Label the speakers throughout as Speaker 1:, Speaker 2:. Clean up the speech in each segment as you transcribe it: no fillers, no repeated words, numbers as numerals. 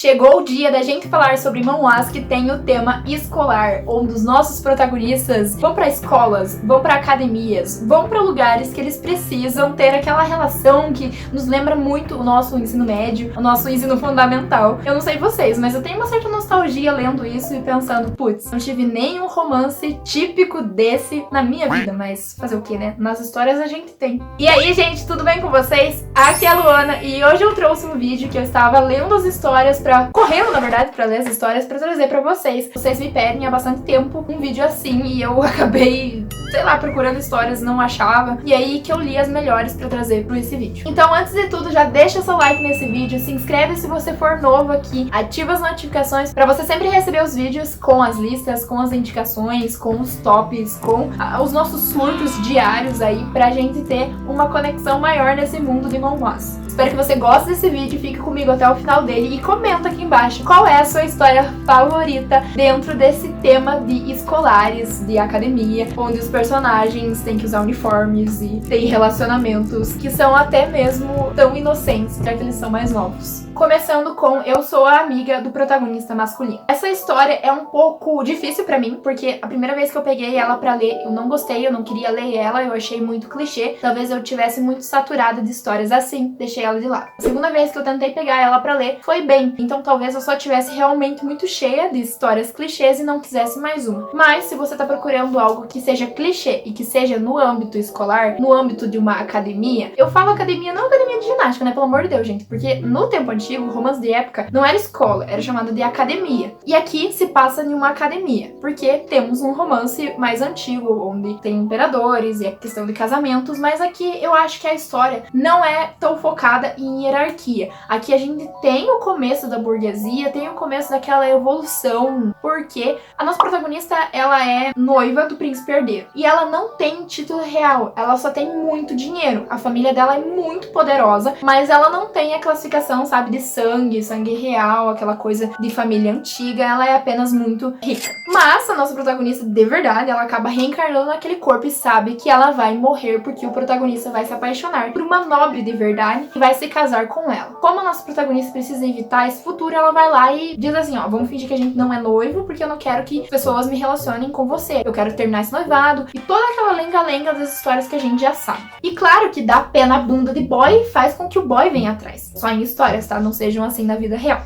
Speaker 1: Chegou o dia da gente falar sobre manhwas que tem o tema escolar, onde os nossos protagonistas vão para escolas, vão para academias, vão para lugares que eles precisam ter aquela relação que nos lembra muito o nosso ensino médio, o nosso ensino fundamental. Eu não sei vocês, mas eu tenho uma certa nostalgia lendo isso e pensando, putz, não tive nenhum romance típico desse na minha vida, mas fazer o que, né? Nas histórias a gente tem. E aí, gente, tudo bem com vocês? Aqui é a Luana e hoje eu trouxe um vídeo que eu estava lendo as histórias correndo, na verdade, pra ler as histórias pra trazer pra vocês. Vocês me pedem há bastante tempo um vídeo assim e eu acabei, sei lá, procurando histórias, não achava. E aí que eu li as melhores pra trazer pra esse vídeo. Então, antes de tudo, já deixa seu like nesse vídeo, se inscreve se você for novo aqui, ativa as notificações pra você sempre receber os vídeos com as listas, com as indicações, com os tops, com os nossos surtos diários aí, pra gente ter uma conexão maior nesse mundo de manhwas. Espero que você goste desse vídeo, fique comigo até o final dele e comenta aqui embaixo qual é a sua história favorita dentro desse tema de escolares, de academia, onde os personagens têm que usar uniformes e tem relacionamentos que são até mesmo tão inocentes, já que eles são mais novos. Começando com Eu Sou a Amiga do Protagonista Masculino. Essa história é um pouco difícil pra mim, porque a primeira vez que eu peguei ela pra ler, eu não gostei, eu não queria ler ela, eu achei muito clichê. Talvez eu tivesse muito saturada de histórias assim, deixei ela de lado. A segunda vez que eu tentei pegar ela pra ler, foi bem. Então talvez eu só tivesse realmente muito cheia de histórias clichês e não quisesse mais uma. Mas se você tá procurando algo que seja clichê e que seja no âmbito escolar, no âmbito de uma academia, eu falo academia, não academia de ginástica, né? Pelo amor de Deus, gente. Porque no tempo antigo, romance de época, não era escola, era chamado de academia. E aqui se passa em uma academia, porque temos um romance mais antigo, onde tem imperadores e a questão de casamentos, mas aqui eu acho que a história não é tão focada em hierarquia. Aqui a gente tem o começo da burguesia, tem o começo daquela evolução, porque a nossa protagonista, ela é noiva do príncipe herdeiro. E ela não tem título real, ela só tem muito dinheiro. A família dela é muito poderosa, mas ela não tem a classificação, sabe, de sangue real, aquela coisa de família antiga, ela é apenas muito rica. Mas a nossa protagonista, de verdade, ela acaba reencarnando naquele corpo e sabe que ela vai morrer porque o protagonista vai se apaixonar por uma nobre de verdade que vai se casar com ela. Como a nossa protagonista precisa evitar esse futuro, ela vai lá e diz assim, ó, vamos fingir que a gente não é noivo porque eu não quero que pessoas me relacionem com você. Eu quero terminar esse noivado e toda aquela lenga-lenga das histórias que a gente já sabe. E claro que dar pé na bunda de boy faz com que o boy venha atrás. Só em histórias, tá? Não sejam assim na vida real.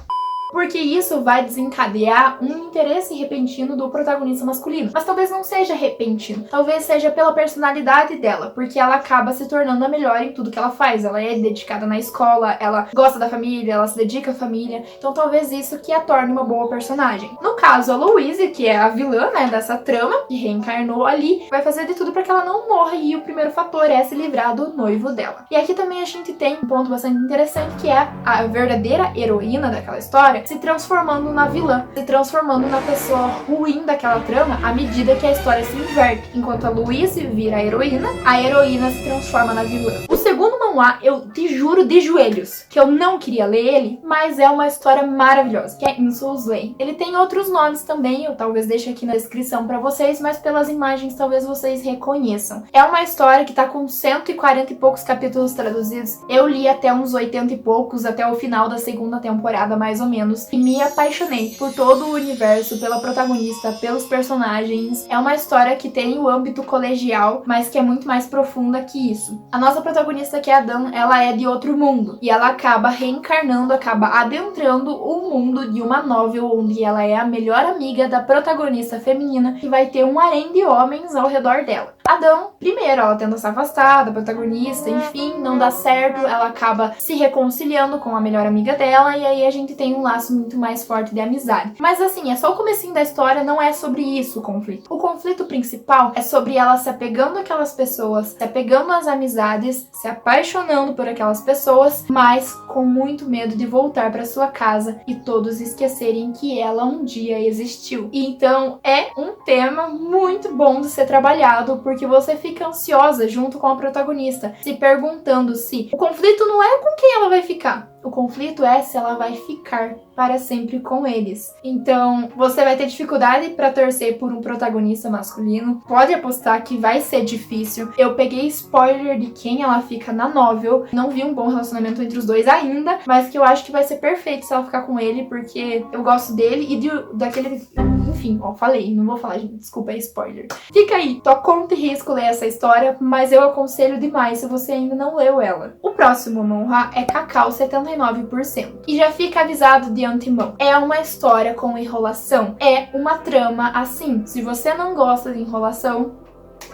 Speaker 1: Porque isso vai desencadear um interesse repentino do protagonista masculino. Mas talvez não seja repentino. Talvez seja pela personalidade dela. Porque ela acaba se tornando a melhor em tudo que ela faz. Ela é dedicada na escola, ela gosta da família, ela se dedica à família. Então talvez isso que a torne uma boa personagem. No caso, a Louise, que é a vilã, né, dessa trama, que reencarnou ali, vai fazer de tudo para que ela não morra. E o primeiro fator é se livrar do noivo dela. E aqui também a gente tem um ponto bastante interessante, que é a verdadeira heroína daquela história se transformando na vilã, se transformando na pessoa ruim daquela trama à medida que a história se inverte. Enquanto a Louise vira a heroína se transforma na vilã. O segundo manhwa, eu te juro de joelhos que eu não queria ler ele, mas é uma história maravilhosa, que é Insoul's Lane. Ele tem outros nomes também, eu talvez deixe aqui na descrição pra vocês, mas pelas imagens talvez vocês reconheçam. É uma história que tá com 140 e poucos capítulos traduzidos. Eu li até uns 80 e poucos, até o final da segunda temporada, mais ou menos. E me apaixonei por todo o universo, pela protagonista, pelos personagens. É uma história que tem o âmbito colegial, mas que é muito mais profunda que isso. A nossa protagonista, que é a Dan, ela é de outro mundo. E ela acaba reencarnando, acaba adentrando o mundo de uma novel onde ela é a melhor amiga da protagonista feminina e vai ter um harém de homens ao redor dela. A Dan, primeiro, ela tenta se afastar da protagonista, enfim, não dá certo, ela acaba se reconciliando com a melhor amiga dela e aí a gente tem um laço muito mais forte de amizade. Mas assim, é só o comecinho da história, não é sobre isso o conflito. O conflito principal é sobre ela se apegando àquelas pessoas, se apegando às amizades, se apaixonando por aquelas pessoas, mas com muito medo de voltar para sua casa e todos esquecerem que ela um dia existiu. E então é um tema muito bom de ser trabalhado, porque você fica ansiosa junto com a protagonista, se perguntando se o conflito não é com quem ela vai ficar. O conflito é se ela vai ficar para sempre com eles. Então, você vai ter dificuldade para torcer por um protagonista masculino. Pode apostar que vai ser difícil. Eu peguei spoiler de quem ela fica na novel. Não vi um bom relacionamento entre os dois ainda, mas que eu acho que vai ser perfeito se ela ficar com ele, porque eu gosto dele e daquele... Enfim, ó, falei, não vou falar, gente, desculpa, é spoiler. Fica aí, tua conta e risco ler essa história, mas eu aconselho demais se você ainda não leu ela. O próximo manhwa é Cacau 79%. E já fica avisado de antemão, é uma história com enrolação, é uma trama assim. Se você não gosta de enrolação,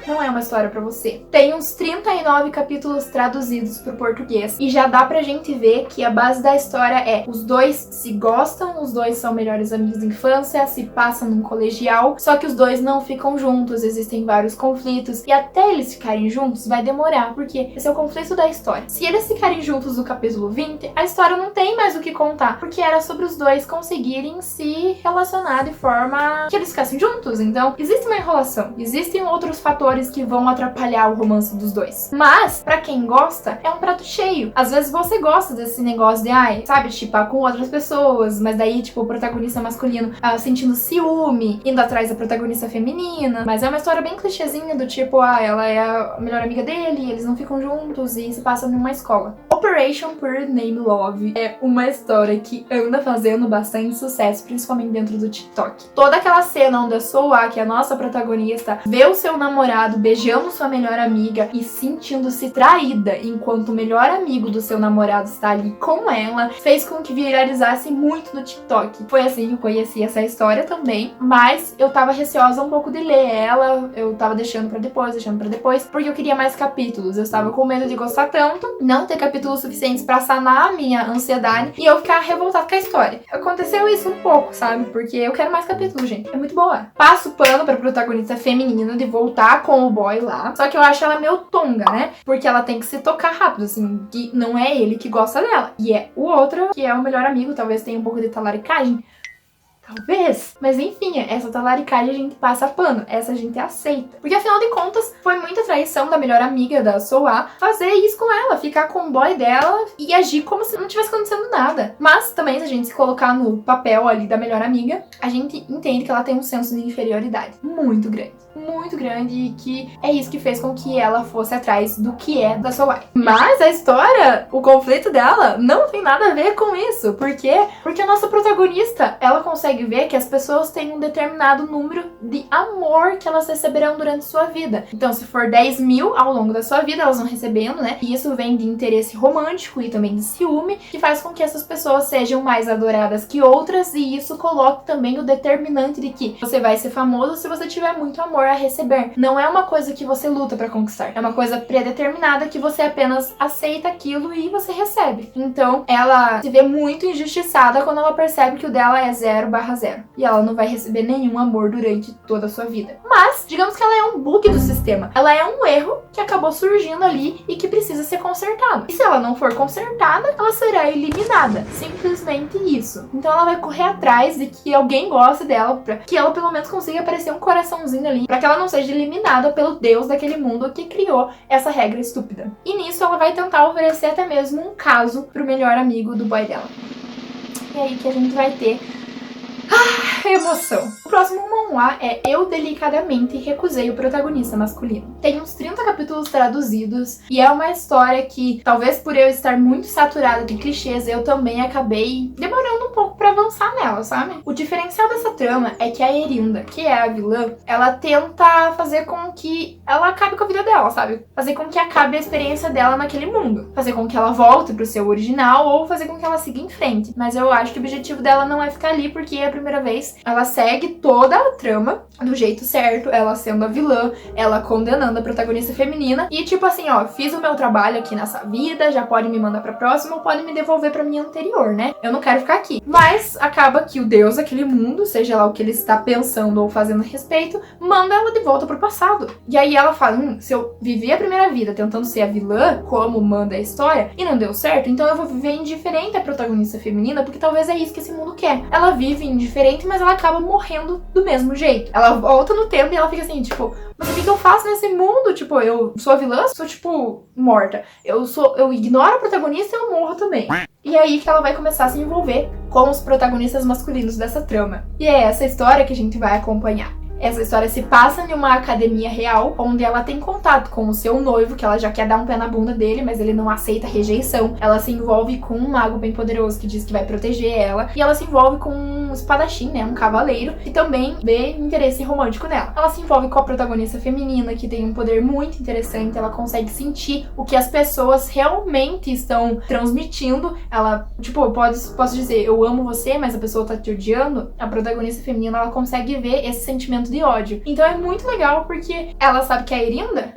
Speaker 1: não é uma história pra você. Tem uns 39 capítulos traduzidos pro português e já dá pra gente ver que a base da história é: os dois se gostam, os dois são melhores amigos de infância, se passam num colegial, só que os dois não ficam juntos, existem vários conflitos e até eles ficarem juntos vai demorar, porque esse é o conflito da história. Se eles ficarem juntos no capítulo 20, a história não tem mais o que contar, porque era sobre os dois conseguirem se relacionar de forma que eles ficassem juntos. Então, existe uma enrolação, existem outros fatores que vão atrapalhar o romance dos dois. Mas, pra quem gosta, é um prato cheio. Às vezes você gosta desse negócio de, sabe, chipar com outras pessoas, mas daí, tipo, o protagonista masculino sentindo ciúme, indo atrás da protagonista feminina. Mas é uma história bem clichêzinha do tipo, ela é a melhor amiga dele, eles não ficam juntos e se passam numa escola. Operation Pure Name Love é uma história que anda fazendo bastante sucesso, principalmente dentro do TikTok. Toda aquela cena onde a Soa, que é a nossa protagonista, vê o seu namorado beijando sua melhor amiga e sentindo-se traída enquanto o melhor amigo do seu namorado está ali com ela, fez com que viralizasse muito no TikTok. Foi assim que eu conheci essa história também, mas eu tava receosa um pouco de ler ela, eu tava deixando pra depois, porque eu queria mais capítulos. Eu estava com medo de gostar tanto, não ter capítulos suficientes pra sanar a minha ansiedade e eu ficar revoltada com a história. Aconteceu isso um pouco, sabe? Porque eu quero mais capítulos, gente. É muito boa. Passo o pano pra protagonista feminina de voltar com o boy lá. Só que eu acho ela meio tonga, né? Porque ela tem que se tocar rápido, assim, que não é ele que gosta dela. E é o outro, que é o melhor amigo, talvez tenha um pouco de talaricagem. Talvez. Mas enfim, essa talaricagem a gente passa pano. Essa a gente aceita. Porque afinal de contas, foi muita traição da melhor amiga da Soa fazer isso com ela. Ficar com o boy dela e agir como se não tivesse acontecendo nada. Mas também, se a gente se colocar no papel ali da melhor amiga, a gente entende que ela tem um senso de inferioridade muito grande. Muito grande, e que é isso que fez com que ela fosse atrás do que é da Soa. Mas a história, o conflito dela, não tem nada a ver com isso. Por quê? Porque a nossa protagonista, ela consegue ver que as pessoas têm um determinado número de amor que elas receberão durante sua vida. Então, se for 10 mil ao longo da sua vida, elas vão recebendo, né? E isso vem de interesse romântico e também de ciúme, que faz com que essas pessoas sejam mais adoradas que outras, e isso coloca também o determinante de que você vai ser famoso se você tiver muito amor a receber. Não é uma coisa que você luta pra conquistar, é uma coisa predeterminada que você apenas aceita aquilo e você recebe. Então, ela se vê muito injustiçada quando ela percebe que o dela é 0/0 e ela não vai receber nenhum amor durante toda a sua vida. Mas, digamos que ela é um bug do sistema. Ela é um erro que acabou surgindo ali e que precisa ser consertado. E se ela não for consertada, ela será eliminada. Simplesmente isso. Então ela vai correr atrás de que alguém goste dela, pra que ela pelo menos consiga aparecer um coraçãozinho ali, pra que ela não seja eliminada pelo deus daquele mundo que criou essa regra estúpida. E nisso ela vai tentar oferecer até mesmo um caso pro melhor amigo do boy dela. É aí que a gente vai ter emoção. O próximo manhwa é Eu Delicadamente Recusei o Protagonista Masculino. Tem uns 30 capítulos traduzidos e é uma história que, talvez por eu estar muito saturada de clichês, eu também acabei demorando um pouco pra avançar nela, sabe? O diferencial dessa trama é que a Erinda, que é a vilã, ela tenta fazer com que ela acabe com a vida dela, sabe? Fazer com que acabe a experiência dela naquele mundo. Fazer com que ela volte pro seu original ou fazer com que ela siga em frente. Mas eu acho que o objetivo dela não é ficar ali, porque é a primeira vez ela segue toda a trama do jeito certo, ela sendo a vilã, ela condenando a protagonista feminina e tipo assim, fiz o meu trabalho aqui nessa vida, já pode me mandar pra próxima ou pode me devolver pra minha anterior, né? Eu não quero ficar aqui. Mas acaba que o deus daquele mundo, seja lá o que ele está pensando ou fazendo a respeito, manda ela de volta pro passado. E aí ela fala, se eu vivi a primeira vida tentando ser a vilã, como manda a história, e não deu certo, então eu vou viver indiferente à protagonista feminina, porque talvez é isso que esse mundo quer. Ela vive indiferente, mas ela acaba morrendo do mesmo jeito. Ela volta no tempo e ela fica assim, tipo, mas o que eu faço nesse mundo? Tipo, eu sou a vilã? Sou, tipo, morta. Eu ignoro a protagonista e eu morro também. E é aí que ela vai começar a se envolver com os protagonistas masculinos dessa trama. E é essa história que a gente vai acompanhar. Essa história se passa em uma academia real, onde ela tem contato com o seu noivo, que ela já quer dar um pé na bunda dele, mas ele não aceita a rejeição. Ela se envolve com um mago bem poderoso que diz que vai proteger ela. E ela se envolve com um espadachim, né, um cavaleiro, que também vê interesse romântico nela. Ela se envolve com a protagonista feminina, que tem um poder muito interessante. Ela consegue sentir o que as pessoas realmente estão transmitindo. Ela, tipo, eu posso dizer, eu amo você, mas a pessoa tá te odiando. A protagonista feminina, ela consegue ver esse sentimento de ódio. Então é muito legal porque ela sabe que a Erinda...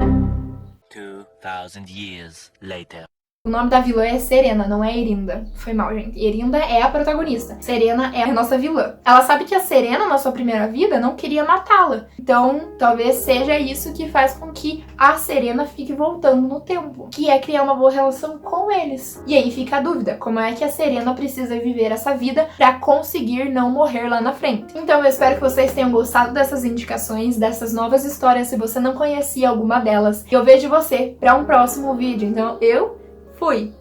Speaker 2: 2000 years later.
Speaker 1: O nome da vilã é Serena, não é Erinda. Foi mal, gente. Erinda é a protagonista. Serena é a nossa vilã. Ela sabe que a Serena, na sua primeira vida, não queria matá-la. Então, talvez seja isso que faz com que a Serena fique voltando no tempo. Que é criar uma boa relação com eles. E aí fica a dúvida. Como é que a Serena precisa viver essa vida pra conseguir não morrer lá na frente? Então, eu espero que vocês tenham gostado dessas indicações, dessas novas histórias, se você não conhecia alguma delas. Eu vejo você pra um próximo vídeo. Então, eu fui!